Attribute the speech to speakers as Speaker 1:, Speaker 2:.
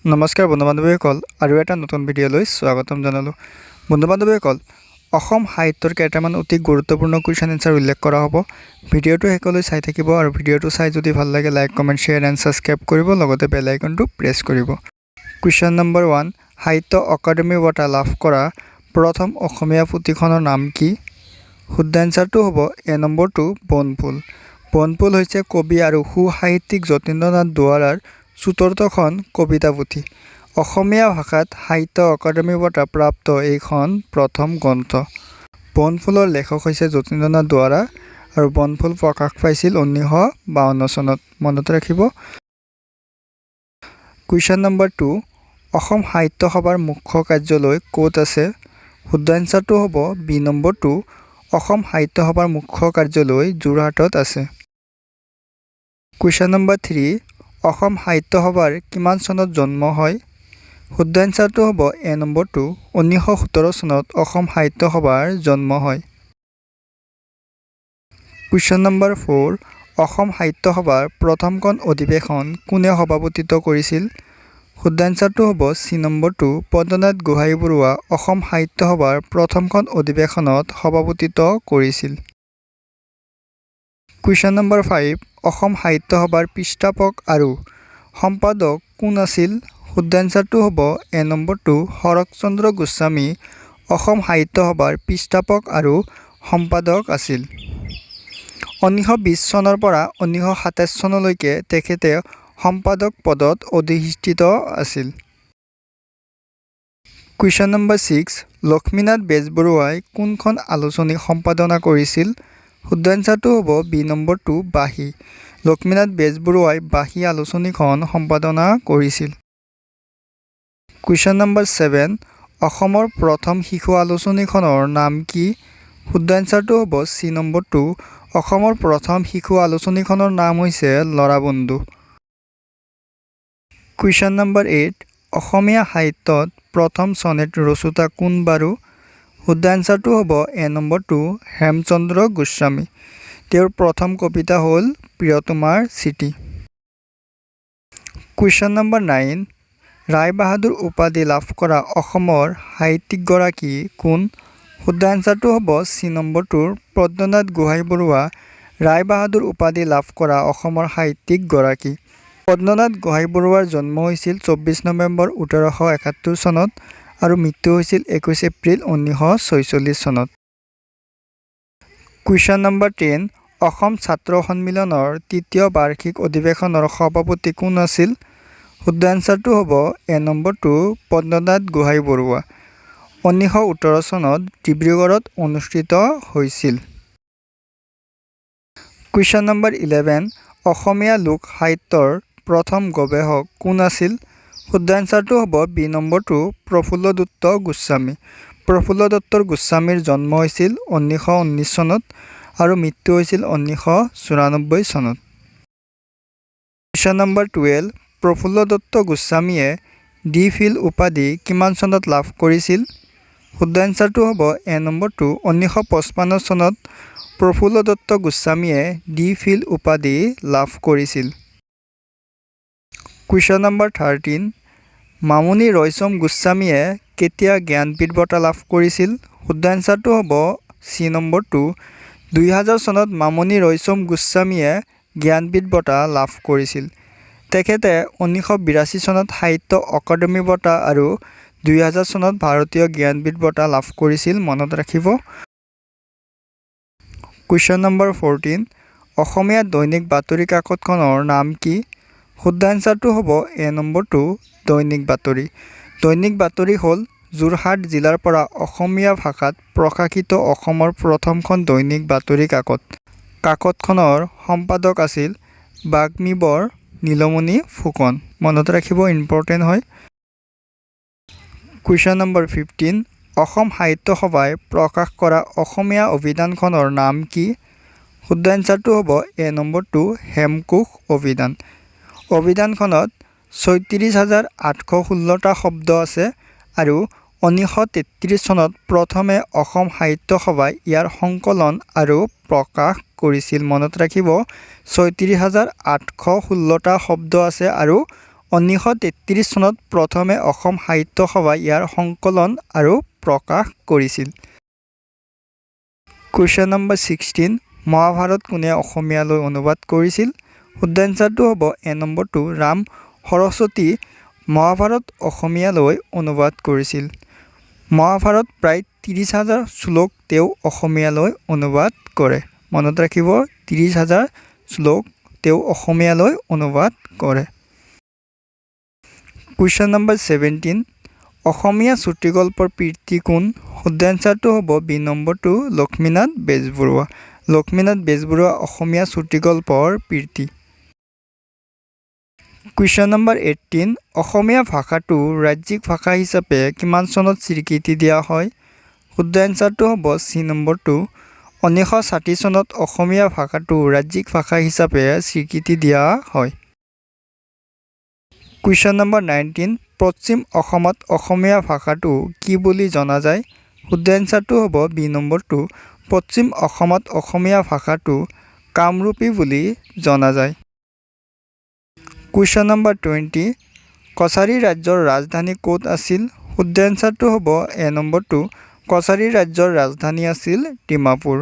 Speaker 1: নমস্কাৰ বন্ধু-বান্ধৱীসকল আৰু এটা নতুন ভিডিঅ'লৈ স্বাগতম জনালোঁ। বন্ধু-বান্ধৱীসকল, অসম সাহিত্যৰ কেইটামান অতি গুৰুত্বপূৰ্ণ কুৱেশ্যন এনসাৰ উল্লেখ কৰা হ'ব। ভিডিঅ'টো শেষলৈ চাই থাকিব আৰু ভিডিঅ'টো চাই যদি ভাল লাগে like, comment, share and subscribe কৰিব, লগতে বেল আইকনটো প্ৰেছ কৰিব। কুৱেশ্যন নম্বৰ 1, সাহিত্য অকাডেমি বঁটা লাভ কৰা প্ৰথম অসমীয়া পুথিখনৰ নাম কি? শুদ্ধ এনসাৰটো হ'ব এ নম্বৰটো বনফুল। বনফুল হৈছে কবি আৰু সু-সাহিত্যিক যতীন্দ্ৰনাথ দুৱৰাৰ চতুৰ্থখন কবিতা পুথি। অসমীয়া ভাষাত সাহিত্য অকাডেমি বঁটা প্ৰাপ্ত এইখন প্ৰথম গ্ৰন্থ। বনফুলৰ লেখক হৈছে যতীন্দ্ৰনাথ দুৱৰা আৰু বনফুল প্ৰকাশ পাইছিল 1952 চনত। মনত ৰাখিব। কুৱেশ্যন নম্বৰ 2, অসম সাহিত্য সভাৰ মুখ্য কাৰ্যালয় ক'ত আছে? শুদ্ধ এনসাৰটো হ'ব বি নম্বৰটো, অসম সাহিত্য সভাৰ মুখ্য কাৰ্যালয় যোৰহাটত আছে। কুৱেশ্যন নম্বৰ 3, অসম সাহিত্য সভাৰ কিমান চনত জন্ম হয়? শুদ্ধ এনসাৰটো হ'ব এ নম্বৰটো, 1917 চনত অসম সাহিত্য সভাৰ জন্ম হয়। কুৱেশ্যন নম্বৰ 4, অসম সাহিত্য সভাৰ প্ৰথমখন অধিৱেশন কোনে সভাপতিত্ব কৰিছিল? শুদ্ধ এনসাৰটো হ'ব চি নম্বৰটো, পদ্মনাথ গোহাঞিবৰুৱা অসম সাহিত্য সভাৰ প্ৰথমখন অধিৱেশনত সভাপতিত্ব কৰিছিল। কুৱেশ্যন নম্বৰ 5, অসম সাহিত্য সভাৰ পৃষ্ঠাপক আৰু সম্পাদক কোন আছিল? শুদ্ধ এনসাৰটো হ'ব এ নম্বৰটো, শৰৎচন্দ্ৰ গোস্বামী অসম সাহিত্য সভাৰ পৃষ্ঠাপক আৰু সম্পাদক আছিল। 1920 চনৰ পৰা 1927 চনলৈকে তেখেতে সম্পাদক পদত অধিষ্ঠিত আছিল। কুৱেশ্যন নম্বৰ 6, লক্ষ্মীনাথ বেজবৰুৱাই কোনখন আলোচনী সম্পাদনা কৰিছিল? শুদ্ধ এনসাৰটো হ'ব বি নম্বৰটো, বাঁহী। লক্ষ্মীনাথ বেজবৰুৱাই বাঁহী আলোচনীখন সম্পাদনা কৰিছিল। কুৱেশ্যন নম্বৰ 7, অসমৰ প্ৰথম শিশু আলোচনীখনৰ নাম কি? শুদ্ধ এনসাৰটো হ'ব চি নম্বৰটো, অসমৰ প্ৰথম শিশু আলোচনীখনৰ নাম হৈছে ল'ৰাবন্ধু। কুৱেশ্যন নম্বৰ 8, অসমীয়া সাহিত্যত প্ৰথম চনেট ৰচোতা কোন বাৰু? শুদ্ধ এনসাৰটো হ'ব এ নম্বৰটো, হেমচন্দ্ৰ গোস্বামী। তেওঁৰ প্ৰথম কবিতা হ'ল প্ৰিয়তমাৰ চিঠি। কুৱেশ্যন নম্বৰ 9, ৰায়বাহাদুৰ উপাধি লাভ কৰা অসমৰ সাহিত্যিকগৰাকী কোন? শুদ্ধ এনসাৰটো হ'ব চি নম্বৰটোৰ, পদ্মনাথ গোহাঞিবৰুৱা ৰায়বাহাদুৰ উপাধি লাভ কৰা অসমৰ সাহিত্যিকগৰাকী। পদ্মনাথ গোহাঞিবৰুৱাৰ জন্ম হৈছিল 24 নৱেম্বৰ 1871 চনত আৰু মৃত্যু হৈছিল 21 এপ্ৰিল 1946 চনত। কুৱেশ্যন নম্বৰ 10, অসম ছাত্ৰ সন্মিলনৰ তৃতীয় বাৰ্ষিক অধিৱেশনৰ সভাপতি কোন আছিল? শুদ্ধ এনসাৰটো হ'ব এ নম্বৰটো, পদ্মনাথ গোহাঞিবৰুৱা। 1917 চনত ডিব্ৰুগড়ত অনুষ্ঠিত হৈছিল। কুৱেশ্যন নম্বৰ 11, অসমীয়া লোক সাহিত্যৰ প্ৰথম গৱেষক কোন আছিল? শুদ্ধ এনসাৰটো হ'ব বি নম্বৰটো, প্ৰফুল্ল দত্ত গোস্বামী। প্ৰফুল্ল দত্ত গোস্বামীৰ জন্ম হৈছিল 1919 চনত আৰু মৃত্যু হৈছিল 1994 চনত। কুৱেশ্যন নম্বৰ 12, প্ৰফুল্ল দত্ত গোস্বামীয়ে ডি ফিল উপাধি কিমান চনত লাভ কৰিছিল? শুদ্ধ এনসাৰটো হ'ব এ নম্বৰটো, 1955 চনত প্ৰফুল্ল দত্ত গোস্বামীয়ে ডি ফিল উপাধি লাভ কৰিছিল। কুৱেশ্যন নম্বৰ 13, মামণি ৰয়ছম গোস্বামীয়ে কেতিয়া জ্ঞানপীঠ বঁটা লাভ কৰিছিল? শুদ্ধ এনসাৰটো হ'ব চি নম্বৰটো, 2000 চনত মামণি ৰয়ছম গোস্বামীয়ে জ্ঞানপীঠ বঁটা লাভ কৰিছিল। তেখেতে 1982 চনত সাহিত্য অকাডেমি বঁটা আৰু 2000 চনত ভাৰতীয় জ্ঞানপীঠ বঁটা লাভ কৰিছিল। মনত ৰাখিব। কুৱেশ্যন নম্বৰ 14, অসমীয়া দৈনিক বাতৰি কাকতখনৰ নাম কি? শুদ্ধ এনসাৰটো হ'ব এ নম্বৰটো, দৈনিক বাতৰি। দৈনিক বাতৰি হ'ল যোৰহাট জিলাৰ পৰা অসমীয়া ভাষাত প্ৰকাশিত অসমৰ প্ৰথমখন দৈনিক বাতৰি কাকত। কাকতখনৰ সম্পাদক আছিল বাগ্মীবৰ নীলমণি ফুকন। মনত ৰাখিব, ইম্পৰ্টেণ্ট হয়। কুৱেশ্যন নম্বৰ 15, অসম সাহিত্য সভাই প্ৰকাশ কৰা অসমীয়া অভিধানখনৰ নাম কি? শুদ্ধ এনসাৰটো হ'ব এ নম্বৰটো, হেমকোষ অভিধান। অভিধানখনত 36,816টা শব্দ আছে আৰু 1933 চনত প্ৰথমে অসম সাহিত্য সভাই ইয়াৰ সংকলন আৰু প্ৰকাশ কৰিছিল। মনত ৰাখিব, 36,816টা শব্দ আছে আৰু 1933 চনত প্ৰথমে অসম সাহিত্য সভাই ইয়াৰ সংকলন আৰু প্ৰকাশ কৰিছিল। কুৱেশ্যন নম্বৰ 16 মহাভাৰত কোনে অসমীয়ালৈ অনুবাদ কৰিছিল? শুদ্ধ এনচাৰটো হ'ব এ নম্বৰটো ৰাম সৰস্বতী মহাভাৰত অসমীয়ালৈ অনুবাদ কৰিছিল। মহাভাৰত প্ৰায় 30,000 শ্লোক তেওঁ অসমীয়ালৈ অনুবাদ কৰে। মনত ৰাখিব 30,000 শ্লোক তেওঁ অসমীয়ালৈ অনুবাদ কৰে। কুৱেশ্যন নম্বৰ 17 অসমীয়া চুটিগল্পৰ পিতৃ কোন? শুদ্ধ এনচাৰটো হ'ব বি নম্বৰটো লক্ষ্মীনাথ বেজবৰুৱা। লক্ষ্মীনাথ বেজবৰুৱা অসমীয়া চুটিগল্পৰ পিতৃ। কুৱেশ্যন নম্বৰ 18 অসমীয়া ভাষাটো ৰাজ্যিক ভাষা হিচাপে কিমান চনত স্বীকৃতি দিয়া হয়? শুদ্ধ এনচাৰটো হ'ব চি নম্বৰটো 1960 চনত অসমীয়া ভাষাটো ৰাজ্যিক ভাষা হিচাপে স্বীকৃতি দিয়া হয়। কুৱেশ্যন নম্বৰ 19 পশ্চিম অসমত অসমীয়া ভাষাটো কি বুলি জনা যায়? শুদ্ধ এনচাৰটো হ'ব বি নম্বৰটো পশ্চিম অসমত অসমীয়া ভাষাটো কামৰূপী বুলি জনা যায়। কুৱেশ্যন নম্বৰ 20 কছাৰী ৰাজ্যৰ ৰাজধানী ক'ত আছিল? শুদ্ধ এনচাৰটো হ'ব এ নম্বৰটো কছাৰী ৰাজ্যৰ ৰাজধানী আছিল ডিমাপুৰ।